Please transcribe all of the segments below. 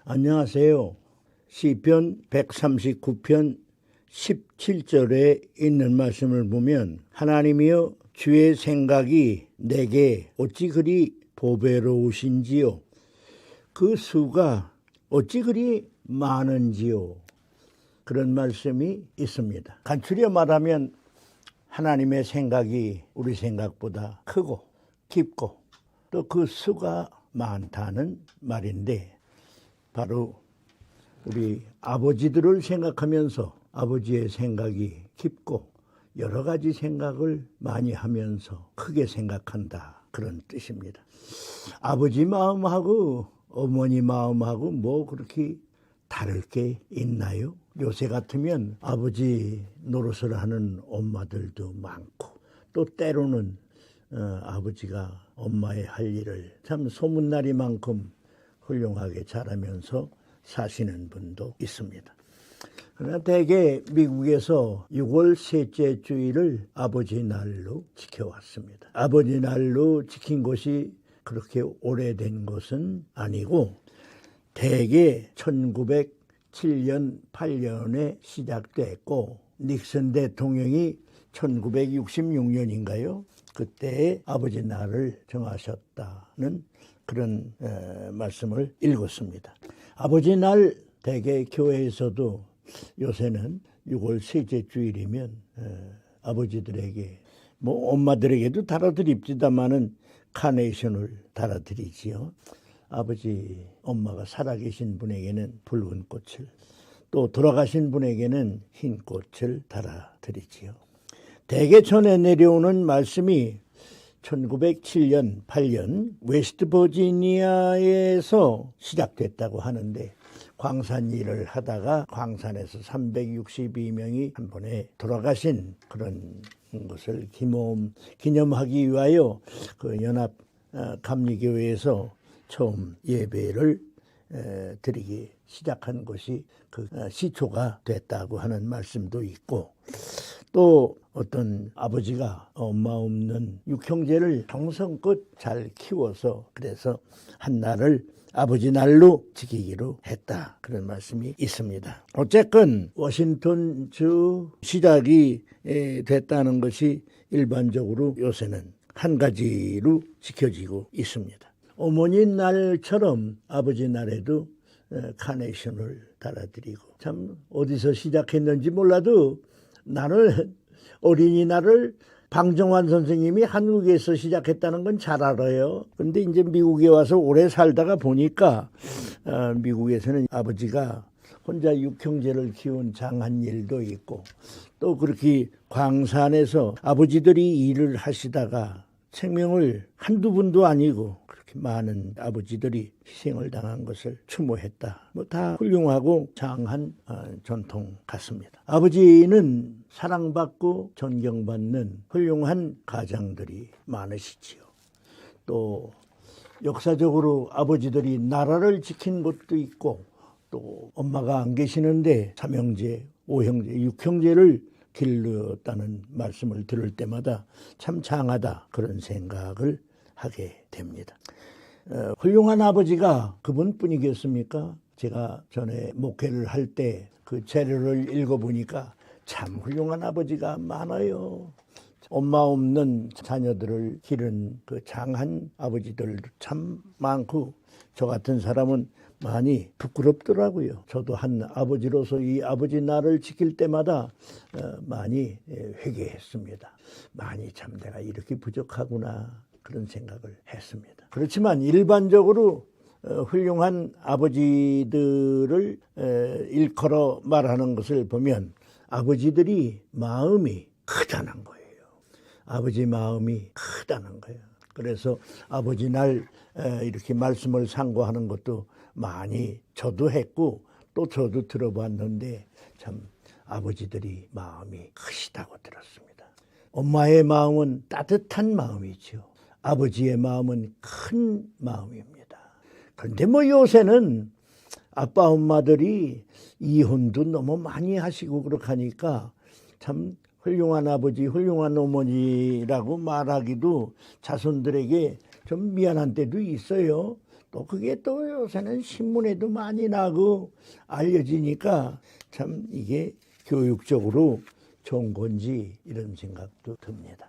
안녕하세요. 시편 139편 17절에 있는 말씀을 보면 하나님이여 주의 생각이 내게 어찌 그리 보배로우신지요. 그 수가 어찌 그리 많은지요. 그런 말씀이 있습니다. 간추려 말하면 하나님의 생각이 우리 생각보다 크고 깊고 또 그 수가 많다는 말인데, 바로 우리 아버지들을 생각하면서 아버지의 생각이 깊고 여러 가지 생각을 많이 하면서 크게 생각한다, 그런 뜻입니다. 아버지 마음하고 어머니 마음하고 뭐 그렇게 다를 게 있나요? 요새 같으면 아버지 노릇을 하는 엄마들도 많고, 또 때로는 아버지가 엄마의 할 일을 참 소문나리만큼 훌륭하게 잘하면서 사시는 분도 있습니다. 그러나 대개 미국에서 6월 셋째 주일을 아버지 날로 지켜왔습니다. 아버지 날로 지킨 것이 그렇게 오래된 것은 아니고, 대개 1907년 8년에 시작됐고, 닉슨 대통령이 1966년인가요? 그때 아버지 날을 정하셨다는 그런 말씀을 읽었습니다. 아버지 날 대개 교회에서도 요새는 6월 셋째 주일이면 아버지들에게, 뭐 엄마들에게도 달아드립니다마는 카네이션을 달아드리지요. 아버지, 엄마가 살아계신 분에게는 붉은 꽃을, 또 돌아가신 분에게는 흰 꽃을 달아드리지요. 대개 전해 내려오는 말씀이 1907년 8년 웨스트 버지니아에서 시작됐다고 하는데, 광산 일을 하다가 광산에서 362명이 한 번에 돌아가신 그런 것을 기념하기 위하여 그 연합 감리교회에서 처음 예배를 드리기 시작한 것이 그 시초가 됐다고 하는 말씀도 있고, 또 어떤 아버지가 엄마 없는 육형제를 정성껏 잘 키워서 그래서 한 날을 아버지 날로 지키기로 했다, 그런 말씀이 있습니다. 어쨌건 워싱턴주 시작이 됐다는 것이 일반적으로 요새는 한 가지로 지켜지고 있습니다. 어머니 날처럼 아버지 날에도 카네이션을 달아드리고, 참 어디서 시작했는지 몰라도 나는 어린이날을 방정환 선생님이 한국에서 시작했다는 건 잘 알아요. 그런데 이제 미국에 와서 오래 살다가 보니까 미국에서는 아버지가 혼자 육형제를 키운 장한일도 있고, 또 그렇게 광산에서 아버지들이 일을 하시다가 생명을 한두 분도 아니고 그렇게 많은 아버지들이 희생을 당한 것을 추모했다. 뭐 다 훌륭하고 장한 전통 같습니다. 아버지는 사랑받고 존경받는 훌륭한 가장들이 많으시지요. 또 역사적으로 아버지들이 나라를 지킨 것도 있고, 또 엄마가 안 계시는데 삼형제, 오형제, 육형제를 길렀다는 말씀을 들을 때마다 참 장하다, 그런 생각을 하게 됩니다. 훌륭한 아버지가 그분뿐이겠습니까? 제가 전에 목회를 할 때 그 재료를 읽어보니까 참 훌륭한 아버지가 많아요. 엄마 없는 자녀들을 기른 그 장한 아버지들도 참 많고, 저 같은 사람은 많이 부끄럽더라고요. 저도 한 아버지로서 이 아버지 날을 지킬 때마다 많이 회개했습니다. 많이 참 내가 이렇게 부족하구나, 그런 생각을 했습니다. 그렇지만 일반적으로 훌륭한 아버지들을 일컬어 말하는 것을 보면 아버지들이 마음이 크다는 거예요. 아버지 마음이 크다는 거예요. 그래서 아버지 날 이렇게 말씀을 상고하는 것도 많이 저도 했고, 또 저도 들어봤는데 참 아버지들이 마음이 크시다고 들었습니다. 엄마의 마음은 따뜻한 마음이죠. 아버지의 마음은 큰 마음입니다. 그런데 뭐 요새는 아빠 엄마들이 이혼도 너무 많이 하시고 그렇게 하니까 참 훌륭한 아버지, 훌륭한 어머니라고 말하기도 자손들에게 좀 미안한 때도 있어요. 또 그게 또 요새는 신문에도 많이 나고 알려지니까 참 이게 교육적으로 좋은 건지 이런 생각도 듭니다.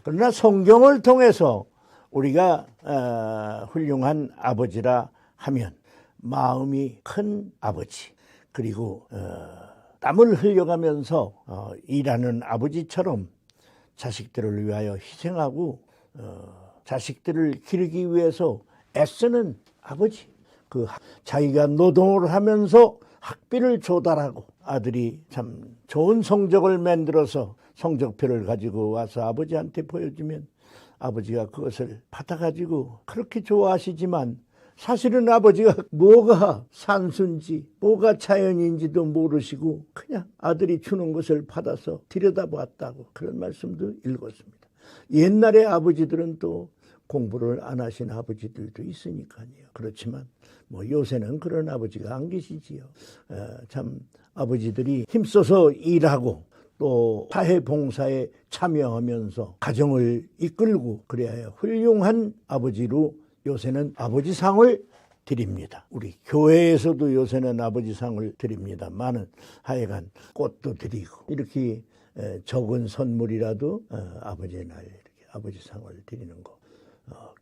그러나 성경을 통해서 우리가 훌륭한 아버지라 하면 마음이 큰 아버지, 그리고 땀을 흘려가면서 일하는 아버지처럼 자식들을 위하여 희생하고 자식들을 기르기 위해서 애쓰는 아버지, 그 자기가 노동을 하면서 학비를 조달하고 아들이 참 좋은 성적을 만들어서 성적표를 가지고 와서 아버지한테 보여주면 아버지가 그것을 받아가지고 그렇게 좋아하시지만 사실은 아버지가 뭐가 산수인지 뭐가 자연인지도 모르시고 그냥 아들이 주는 것을 받아서 들여다보았다고 그런 말씀도 읽었습니다. 옛날에 아버지들은 또 공부를 안 하신 아버지들도 있으니까요. 그렇지만 뭐 요새는 그런 아버지가 안 계시지요. 참 아버지들이 힘써서 일하고 또 사회봉사에 참여하면서 가정을 이끌고 그래야 훌륭한 아버지로 요새는 아버지상을 드립니다. 우리 교회에서도 요새는 아버지상을 드립니다만은 하여간 꽃도 드리고 이렇게 적은 선물이라도 아버지의 날 이렇게 아버지상을 드리는 거,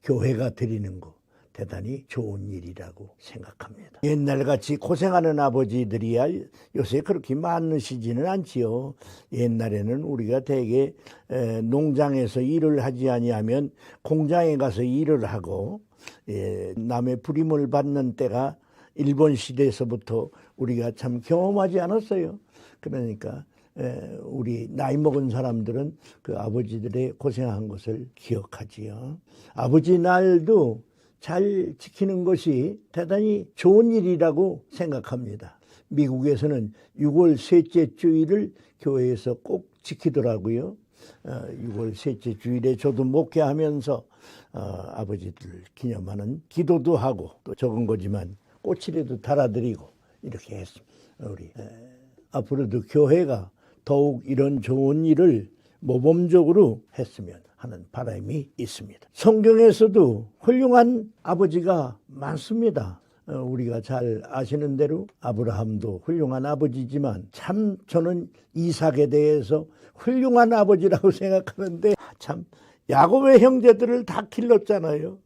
교회가 드리는 거 대단히 좋은 일이라고 생각합니다. 옛날같이 고생하는 아버지들이야 요새 그렇게 많으시지는 않지요. 옛날에는 우리가 대개 농장에서 일을 하지 아니하면 공장에 가서 일을 하고 남의 부림을 받는 때가 일본 시대에서부터 우리가 참 경험하지 않았어요. 그러니까 우리 나이 먹은 사람들은 그 아버지들의 고생한 것을 기억하지요. 아버지 날도 잘 지키는 것이 대단히 좋은 일이라고 생각합니다. 미국에서는 6월 셋째 주일을 교회에서 꼭 지키더라고요. 6월 셋째 주일에 저도 목회하면서 아버지들 기념하는 기도도 하고 또 적은 거지만 꽃이라도 달아드리고 이렇게 했습니다. 우리 앞으로도 교회가 더욱 이런 좋은 일을 모범적으로 했으면 하는 바람이 있습니다. 성경에서도 훌륭한 아버지가 많습니다. 우리가 잘 아시는 대로 아브라함도 훌륭한 아버지지만 참 저는 이삭에 대해서 훌륭한 아버지라고 생각하는데 참 야곱의 형제들을 다 길렀잖아요.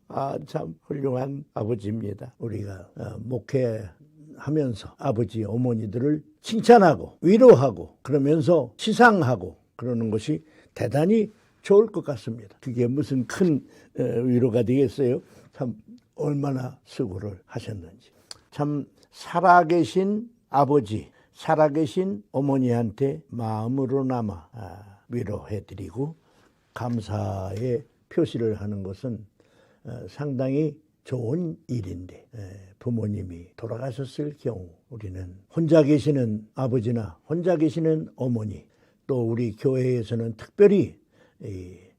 참 훌륭한 아버지입니다. 우리가 목회하면서 아버지 어머니들을 칭찬하고 위로하고 그러면서 시상하고 그러는 것이 대단히 좋을 것 같습니다. 그게 무슨 큰 위로가 되겠어요? 참 얼마나 수고를 하셨는지. 참 살아계신 아버지, 살아계신 어머니한테 마음으로나마 위로해드리고 감사의 표시를 하는 것은 상당히 좋은 일인데 부모님이 돌아가셨을 경우 우리는 혼자 계시는 아버지나 혼자 계시는 어머니 또 우리 교회에서는 특별히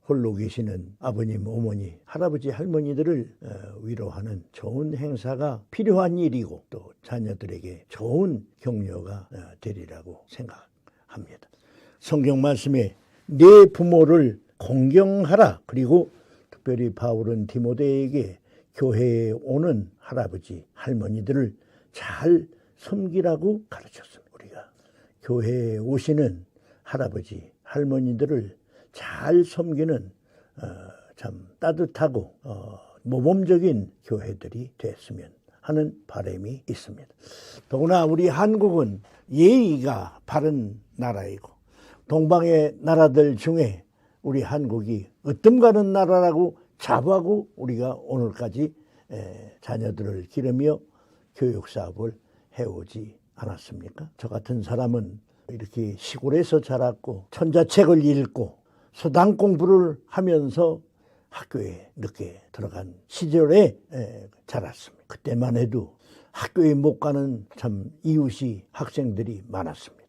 홀로 계시는 아버님, 어머니, 할아버지, 할머니들을 위로하는 좋은 행사가 필요한 일이고 또 자녀들에게 좋은 격려가 되리라고 생각합니다. 성경 말씀에 내 부모를 공경하라. 그리고 특별히 바울은 디모데에게 교회에 오는 할아버지, 할머니들을 잘 섬기라고 가르쳤습니다. 우리가 교회에 오시는 할아버지, 할머니들을 잘 섬기는 참 따뜻하고 모범적인 교회들이 됐으면 하는 바람이 있습니다. 더구나 우리 한국은 예의가 바른 나라이고 동방의 나라들 중에 우리 한국이 으뜸가는 나라라고 자부하고 우리가 오늘까지 자녀들을 기르며 교육사업을 해오지 않았습니까? 저 같은 사람은 이렇게 시골에서 자랐고 천자책을 읽고 서당 공부를 하면서 학교에 늦게 들어간 시절에 자랐습니다. 그때만 해도 학교에 못 가는 참 이웃이 학생들이 많았습니다.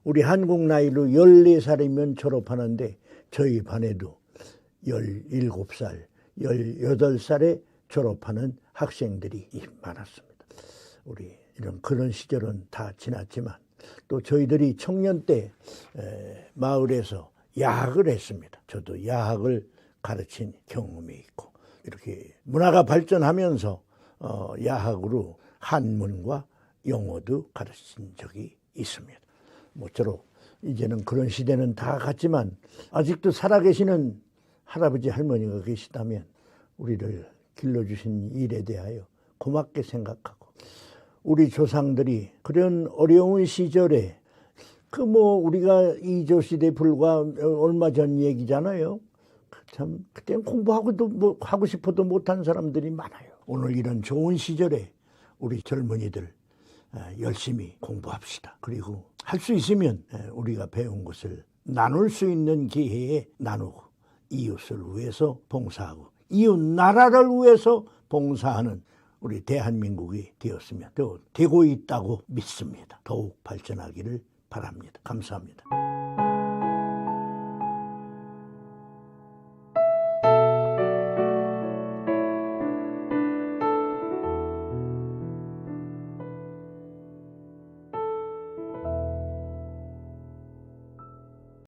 우리 한국 나이로 14살이면 졸업하는데 저희 반에도 17살, 18살에 졸업하는 학생들이 많았습니다. 우리 이런 그런 시절은 다 지났지만 또 저희들이 청년 때 마을에서 야학을 했습니다. 저도 야학을 가르친 경험이 있고 이렇게 문화가 발전하면서 야학으로 한문과 영어도 가르친 적이 있습니다. 모쪼록 이제는 그런 시대는 다 갔지만 아직도 살아계시는 할아버지 할머니가 계시다면 우리를 길러주신 일에 대하여 고맙게 생각하고, 우리 조상들이 그런 어려운 시절에 우리가 이조시대 불과 얼마 전 얘기잖아요. 참 그때는 공부하고도 하고 싶어도 못한 사람들이 많아요. 오늘 이런 좋은 시절에 우리 젊은이들 열심히 공부합시다. 그리고 할 수 있으면 우리가 배운 것을 나눌 수 있는 기회에 나누고, 이웃을 위해서 봉사하고 이웃 나라를 위해서 봉사하는 우리 대한민국이 되었으면 또 되고 있다고 믿습니다. 더욱 발전하기를 바랍니다. 감사합니다.